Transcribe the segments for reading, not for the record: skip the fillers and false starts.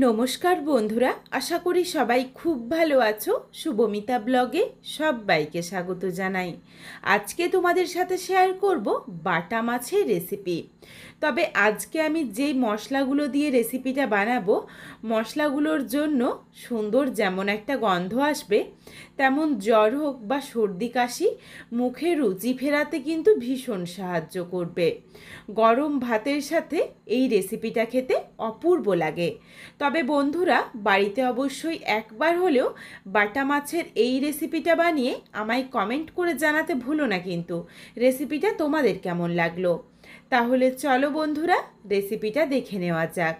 নমস্কার বন্ধুরা, আশা করি সবাই খুব ভালো আছো। শুভমিতা ব্লগে সবাইকে স্বাগত জানাই। আজকে তোমাদের সাথে শেয়ার করব বাটা মাছের রেসিপি। তবে আজকে আমি যেই মশলাগুলো দিয়ে রেসিপিটা বানাবো, মশলাগুলোর জন্য সুন্দর যেমন একটা গন্ধ আসবে, তেমন জ্বর হোক বা সর্দি কাশি, মুখে রুচি ফেরাতে কিন্তু ভীষণ সাহায্য করবে। গরম ভাতের সাথে এই রেসিপিটা খেতে অপূর্ব লাগে। তবে বন্ধুরা, বাড়িতে অবশ্যই একবার হলেও বাটা মাছের এই রেসিপিটা বানিয়ে আমায় কমেন্ট করে জানাতে ভুলো না কিন্তু রেসিপিটা তোমাদের কেমন লাগলো। তাহলে চলো বন্ধুরা, রেসিপিটা দেখে নেওয়া যাক।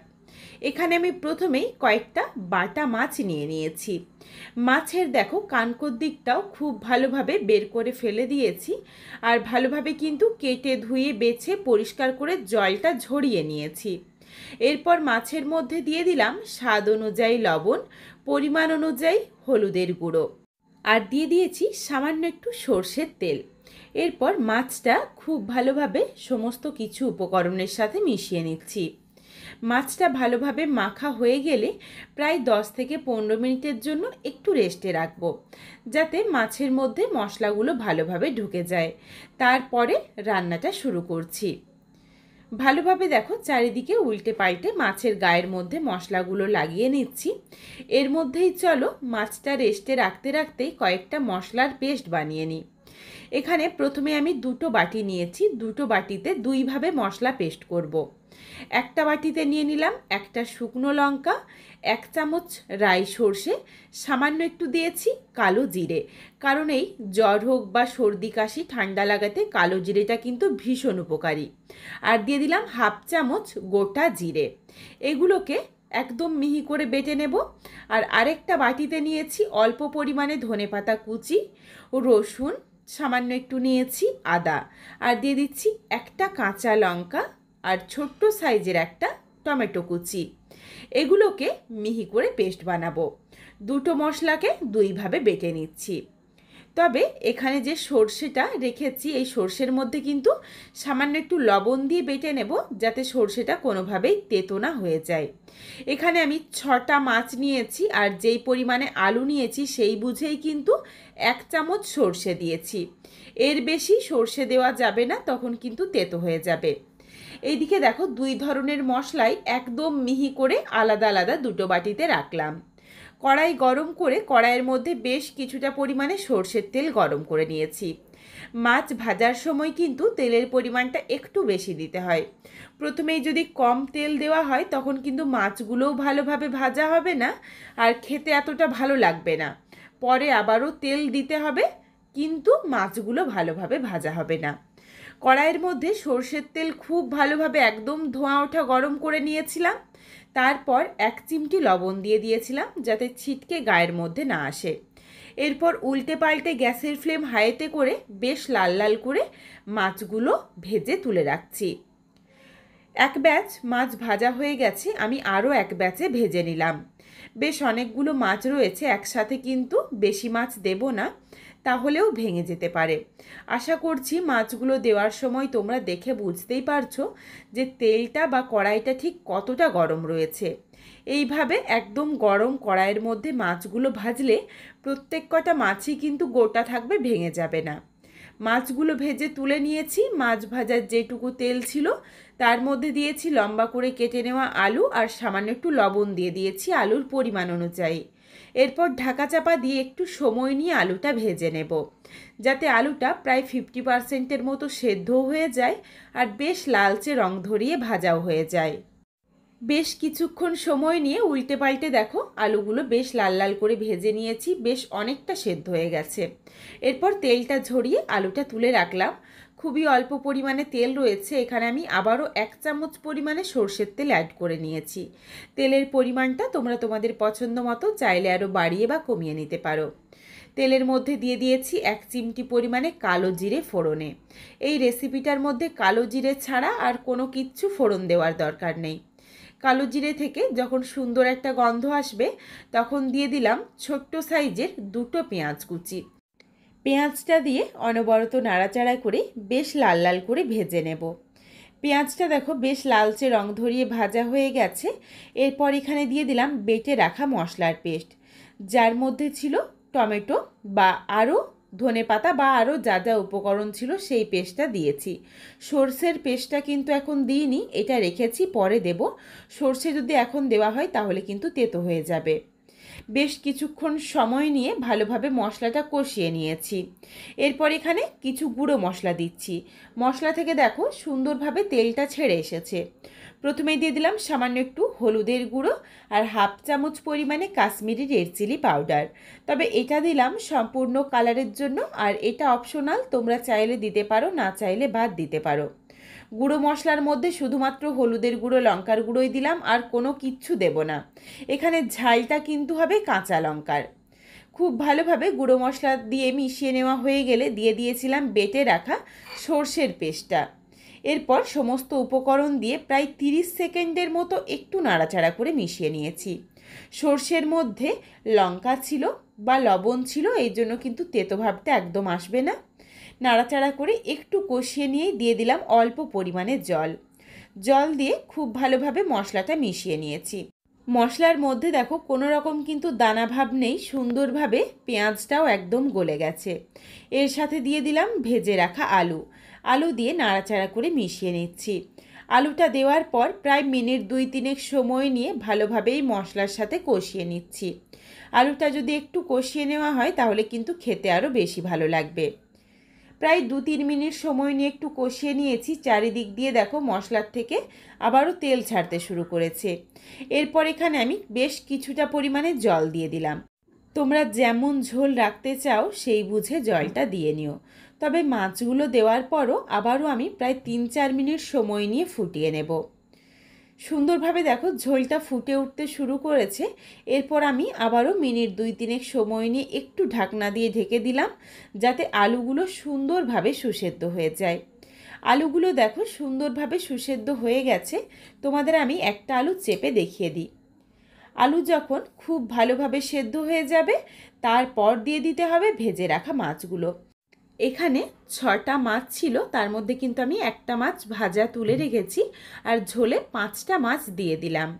এখানে আমি প্রথমেই কয়েকটা বাটা মাছ নিয়ে নিয়েছি। মাছের দেখো কানকোর দিকটাও খুব ভালোভাবে বের করে ফেলে দিয়েছি, আর ভালোভাবে কিন্তু কেটে ধুয়ে বেছে পরিষ্কার করে জলটা ঝরিয়ে নিয়েছি। এরপর মাছের মধ্যে দিয়ে দিলাম স্বাদ অনুযায়ী লবণ, পরিমাণ অনুযায়ী হলুদের গুঁড়ো, আর দিয়ে দিয়েছি সামান্য একটু সর্ষের তেল। এরপর মাছটা খুব ভালোভাবে সমস্ত কিছু উপকরণের সাথে মিশিয়ে নিচ্ছি। মাছটা ভালোভাবে মাখা হয়ে গেলে প্রায় 10 থেকে 15 মিনিটের জন্য একটু রেস্টে রাখবো, যাতে মাছের মধ্যে মশলাগুলো ভালোভাবে ঢুকে যায়। তারপরে রান্নাটা শুরু করছি। ভালোভাবে দেখো চারিদিকে উল্টে পাল্টে মাছের গায়ের মধ্যে মশলাগুলো লাগিয়ে নিচ্ছি। এর মধ্যেই চলো মাছটা রেস্টে রাখতে রাখতেই কয়েকটা মশলার পেস্ট বানিয়ে নিই। এখানে প্রথমে আমি দুটো বাটি নিয়েছি, দুটো বাটিতে দুইভাবে মশলা পেস্ট করব। একটা বাটিতে নিয়ে নিলাম একটা শুকনো লঙ্কা, 1 চামচ রাই সর্ষে, সামান্য একটু দিয়েছি কালো জিরে, কারণ এই জ্বর হোক বা সর্দি কাশি ঠান্ডা লাগাতে কালো জিরেটা কিন্তু ভীষণ উপকারী। আর দিয়ে দিলাম 1/2 চামচ গোটা জিরে। এগুলোকে একদম মিহি করে বেটে নেব। আর আরেকটা বাটিতে নিয়েছি অল্প পরিমাণে ধনেপাতা কুচি, রসুন সামান্য একটু নিয়েছি, আদা, আর দিয়ে দিচ্ছি একটা কাঁচা লঙ্কা আর ছোট্ট সাইজের একটা টমেটো কুচি। এগুলোকে মিহি করে পেস্ট বানাবো। দুটো মশলাকে দুইভাবে বেটে নিচ্ছি। তবে এখানে যে সর্ষেটা রেখেছি, এই সর্ষের মধ্যে কিন্তু সামান্য একটু লবণ দিয়ে বেটে নেব, যাতে সর্ষেটা কোনোভাবেই তেতো না হয়ে যায়। এখানে আমি 6টা মাছ নিয়েছি, আর যেই পরিমাণে আলু নিয়েছি সেই বুঝেই কিন্তু 1 চামচ সর্ষে দিয়েছি। এর বেশি সর্ষে দেওয়া যাবে না, তখন কিন্তু তেতো হয়ে যাবে। এইদিকে দেখো 2 ধরনের মশলাই একদম মিহি করে আলাদা আলাদা দুটো বাটিতে রাখলাম। কড়াই গরম করে কড়াইয়ের মধ্যে বেশ কিছুটা পরিমাণে সর্ষের তেল গরম করে নিয়েছি। মাছ ভাজার সময় কিন্তু তেলের পরিমাণটা একটু বেশি দিতে হয়। প্রথমেই যদি কম তেল দেওয়া হয় তখন কিন্তু মাছগুলোও ভালোভাবে ভাজা হবে না, আর খেতে এতটা ভালো লাগবে না। পরে আবারও তেল দিতে হবে, কিন্তু মাছগুলো ভালোভাবে ভাজা হবে না। কড়াইয়ের মধ্যে সর্ষের তেল খুব ভালোভাবে একদম ধোঁয়া ওঠা গরম করে নিয়েছিলাম। তারপর 1 চিমটি লবণ দিয়ে দিয়েছিলাম, যাতে ছিটকে গায়ের মধ্যে না আসে। এরপর উল্টে পাল্টে গ্যাসের ফ্লেম হাইতে করে বেশ লাল লাল করে মাছগুলো ভেজে তুলে রাখছি। এক ব্যাচ মাছ ভাজা হয়ে গেছে, আমি আরও এক ব্যাচে ভেজে নিলাম। বেশ অনেকগুলো মাছ রয়েছে একসাথে, কিন্তু বেশি মাছ দেব না, তাহলেও ভেঙে যেতে পারে। আশা করছি মাছগুলো দেওয়ার সময় তোমরা দেখে বুঝতেই পারছো যে তেলটা বা কড়াইটা ঠিক কতটা গরম রয়েছে। এইভাবে একদম গরম কড়াইয়ের মধ্যে মাছগুলো ভাজলে প্রত্যেক কটা মাছই কিন্তু গোটা থাকবে, ভেঙে যাবে না। মাছগুলো ভেজে তুলে নিয়েছি। মাছ ভাজার যেটুকু তেল ছিল তার মধ্যে দিয়েছি লম্বা করে কেটে নেওয়া আলু, আর সামান্য একটু লবণ দিয়ে দিয়েছি আলুর পরিমাণ অনুযায়ী। এরপর ঢাকা চাপা দিয়ে একটু সময় নিয়ে আলুটা ভেজে নেব, যাতে আলুটা প্রায় 50%-এর মতো সেদ্ধও হয়ে যায়, আর বেশ লালচে রং ধরিয়ে ভাজাও হয়ে যায়। বেশ কিছুক্ষণ সময় নিয়ে উল্টে পাল্টে দেখো আলুগুলো বেশ লাল লাল করে ভেজে নিয়েছি, বেশ অনেকটা সেদ্ধ হয়ে গেছে। এরপর তেলটা ঝরিয়ে আলুটা তুলে রাখলাম। খুবই অল্প পরিমাণে তেল রয়েছে, এখানে আমি আবারও 1 চামচ পরিমাণে সর্ষের তেল অ্যাড করে নিয়েছি। তেলের পরিমাণটা তোমরা তোমাদের পছন্দ মতো চাইলে আরও বাড়িয়ে বা কমিয়ে নিতে পারো। তেলের মধ্যে দিয়ে দিয়েছি 1 চিমটি পরিমাণে কালো জিরে ফোড়নে। এই রেসিপিটার মধ্যে কালো জিরে ছাড়া আর কোনো কিচ্ছু ফোড়ন দেওয়ার দরকার নেই। কালো জিরে থেকে যখন সুন্দর একটা গন্ধ আসবে, তখন দিয়ে দিলাম ছোট্ট সাইজের দুটো পেঁয়াজ কুচি। পেঁয়াজটা দিয়ে অনবরত নাড়াচাড়া করে বেশ লাল লাল করে ভেজে নেব। পেঁয়াজটা দেখো বেশ লালচে রং ধরিয়ে ভাজা হয়ে গেছে। এরপর এখানে দিয়ে দিলাম বেটে রাখা মশলার পেস্ট, যার মধ্যে ছিল টমেটো বা আরও ধনেপাতা বা আরও যা যা উপকরণ ছিল সেই পেস্টটা দিয়েছি। সর্ষের পেস্টটা কিন্তু এখন দিইনি, এটা রেখেছি পরে দেব। সর্ষে যদি এখন দেওয়া হয় তাহলে কিন্তু তেতো হয়ে যাবে। বেশ কিছুক্ষণ সময় নিয়ে ভালোভাবে মশলাটা কষিয়ে নিয়েছি। এরপর এখানে কিছু গুঁড়ো মশলা দিচ্ছি। মশলা থেকে দেখো সুন্দরভাবে তেলটা ছেড়ে এসেছে। প্রথমেই দিয়ে দিলাম সামান্য একটু হলুদের গুঁড়ো আর হাফ চামচ পরিমাণে কাশ্মীরি রেড চিলি পাউডার। তবে এটা দিলাম সম্পূর্ণ কালারের জন্য, আর এটা অপশনাল, তোমরা চাইলে দিতে পারো, না চাইলে বাদ দিতে পারো। গুঁড়ো মশলার মধ্যে শুধুমাত্র হলুদের গুঁড়ো লঙ্কার গুঁড়োই দিলাম, আর কোনো কিচ্ছু দেব না। এখানে ঝালটা কিন্তু হবে কাঁচা লঙ্কার। খুব ভালোভাবে গুঁড়ো মশলা দিয়ে মিশিয়ে নেওয়া হয়ে গেলে দিয়ে দিয়েছিলাম বেটে রাখা সর্ষের পেস্টটা। এরপর সমস্ত উপকরণ দিয়ে প্রায় 30 সেকেন্ডের মতো একটু নাড়াচাড়া করে মিশিয়ে নিয়েছি। সর্ষের মধ্যে লঙ্কা ছিল বা লবণ ছিল, এই জন্য কিন্তু তেতো ভাবটা একদম আসবে না। নাড়াচাড়া করে একটু কষিয়ে নিয়ে দিয়ে দিলাম অল্প পরিমাণে জল। জল দিয়ে খুব ভালোভাবে মশলাটা মিশিয়ে নিয়েছি। মশলার মধ্যে দেখো কোনো রকম কিন্তু দানা ভাব নেই, সুন্দরভাবে পেঁয়াজটাও একদম গলে গেছে। এর সাথে দিয়ে দিলাম ভেজে রাখা আলু। আলু দিয়ে নাড়াচাড়া করে মিশিয়ে নিচ্ছি। আলুটা দেওয়ার পর প্রায় মিনিট 2-3 সময় নিয়ে ভালোভাবেই মশলার সাথে কষিয়ে নিচ্ছি। আলুটা যদি একটু কষিয়ে নেওয়া হয় তাহলে কিন্তু খেতে আরও বেশি ভালো লাগবে। প্রায় 2-3 মিনিট সময় নিয়ে একটু কষিয়ে নিয়েছি। চারিদিক দিয়ে দেখো মশলার থেকে আবারও তেল ছাড়তে শুরু করেছে। এরপর এখানে আমি বেশ কিছুটা পরিমাণে জল দিয়ে দিলাম। তোমরা যেমন ঝোল রাখতে চাও সেই বুঝে জলটা দিয়ে নিও। তবে মাছগুলো দেওয়ার পরও আবারও আমি প্রায় 3-4 মিনিট সময় নিয়ে ফুটিয়ে নেব। সুন্দরভাবে দেখো ঝোলটা ফুটে উঠতে শুরু করেছে। এরপর আমি আবারও মিনিট 2-3 সময় নিয়ে একটু ঢাকনা দিয়ে ঢেকে দিলাম, যাতে আলুগুলো সুন্দরভাবে সুসেদ্ধ হয়ে যায়। আলুগুলো দেখো সুন্দরভাবে সুসেদ্ধ হয়ে গেছে। তোমাদের আমি একটা আলু চেপে দেখিয়ে দিই। আলু যখন খুব ভালোভাবে সেদ্ধ হয়ে যাবে তারপর দিয়ে দিতে হবে ভেজে রাখা মাছগুলো। এখানে 6টা মাছ ছিল, তার মধ্যে কিন্তু আমি একটা মাছ ভাজা তুলে রেখেছি, আর ঝোলে 5টা মাছ দিয়ে দিলাম।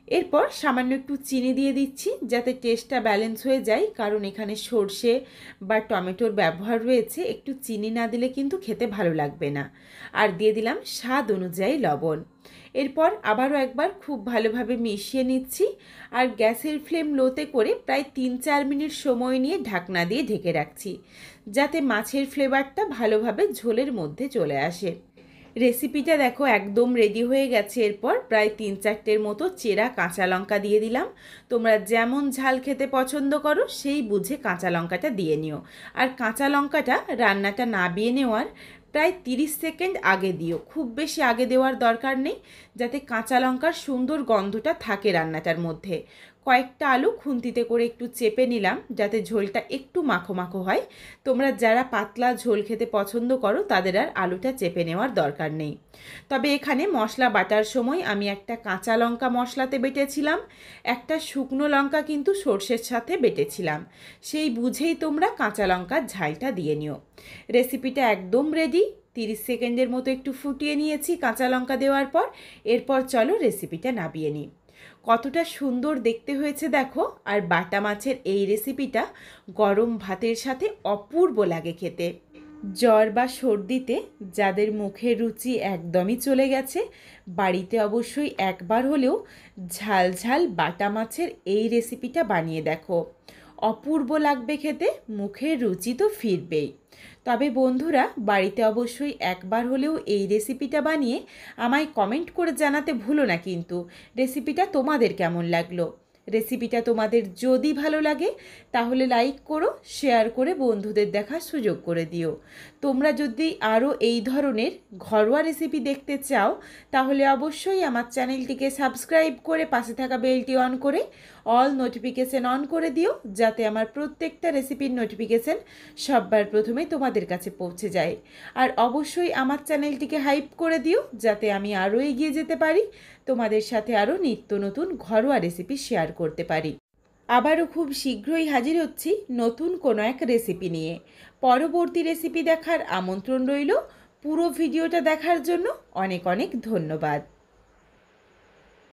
এরপর সামান্য একটু চিনি দিয়ে দিচ্ছি যাতে টেস্টটা ব্যালেন্স হয়ে যায়, কারণ এখানে সর্ষে বা টমেটোর ব্যবহার রয়েছে, একটু চিনি না দিলে কিন্তু খেতে ভালো লাগবে না। আর দিয়ে দিলাম স্বাদ অনুযায়ী লবণ। এরপর আবারও একবার খুব ভালোভাবে মিশিয়ে নিচ্ছি, আর গ্যাসের ফ্লেম লোতে করে প্রায় 3-4 মিনিট সময় নিয়ে ঢাকনা দিয়ে ঢেকে রাখছি, যাতে মাছের ফ্লেভারটা ভালোভাবে ঝোলের মধ্যে চলে আসে। রেসিপিটা দেখো একদম রেডি হয়ে গেছে। এরপর প্রায় 3-4টের মতো চেরা কাঁচা লঙ্কা দিয়ে দিলাম। তোমরা যেমন ঝাল খেতে পছন্দ করো সেই বুঝে কাঁচা লঙ্কাটা দিয়ে নিও। আর কাঁচা লঙ্কাটা রান্নাটা নাবিয়ে নেওয়ার প্রায় 30 সেকেন্ড আগে দিও, খুব বেশি আগে দেওয়ার দরকার নেই, যাতে কাঁচা লঙ্কার সুন্দর গন্ধটা থাকে রান্নাটার মধ্যে। কয়েকটা আলু খুন্তিতে করে একটু চেপে নিলাম যাতে ঝোলটা একটু মাখো মাখো হয়। তোমরা যারা পাতলা ঝোল খেতে পছন্দ করো তাদের আর আলুটা চেপে নেওয়ার দরকার নেই। তবে এখানে মশলা বাটার সময় আমি একটা কাঁচা লঙ্কা মশলাতে বেটেছিলাম, একটা শুকনো লঙ্কা কিন্তু সর্ষের সাথে বেটেছিলাম, সেই বুঝেই তোমরা কাঁচা লঙ্কার ঝালটা দিয়ে নিও। রেসিপিটা একদম রেডি। 30 সেকেন্ডের মতো একটু ফুটিয়ে নিয়েছি কাঁচা লঙ্কা দেওয়ার পর। এরপর চলো রেসিপিটা নাবিয়ে নিই। কতটা সুন্দর দেখতে হয়েছে দেখো। আর বাটা মাছের এই রেসিপিটা গরম ভাতের সাথে অপূর্ব লাগে খেতে। জ্বর বা সর্দিতে যাদের মুখের রুচি একদমই চলে গেছে, বাড়িতে অবশ্যই একবার হলেও ঝাল ঝাল বাটা মাছের এই রেসিপিটা বানিয়ে দেখো। অপূর্ব লাগবে খেতে, মুখের রুচি তো ফিরবেই। তবে বন্ধুরা, বাড়িতে অবশ্যই একবার হলেও এই রেসিপিটা বানিয়ে আমায় কমেন্ট করে জানাতে ভুলো না কিন্তু রেসিপিটা তোমাদের কেমন লাগলো। রেসিপিটা তোমাদের যদি ভালো লাগে তাহলে লাইক করো, শেয়ার করে বন্ধুদের দেখার সুযোগ করে দিও। তোমরা যদি আরও এই ধরনের ঘরোয়া রেসিপি দেখতে চাও তাহলে অবশ্যই আমার চ্যানেলটিকে সাবস্ক্রাইব করে পাশে থাকা বেলটি অন করে অল নোটিফিকেশান অন করে দিও, যাতে আমার প্রত্যেকটা রেসিপির নোটিফিকেশান সবার প্রথমে তোমাদের কাছে পৌঁছে যায়। আর অবশ্যই আমার চ্যানেলটিকে হাইপ করে দিও যাতে আমি আরও এগিয়ে যেতে পারি, তোমাদের সাথে আরও নিত্য নতুন ঘরোয়া রেসিপি শেয়ার করতে পারি। আবারও খুব শীঘ্রই হাজির হচ্ছি নতুন কোনো এক রেসিপি নিয়ে। পরবর্তী রেসিপি দেখার আমন্ত্রণ রইল। পুরো ভিডিওটা দেখার জন্য অনেক অনেক ধন্যবাদ।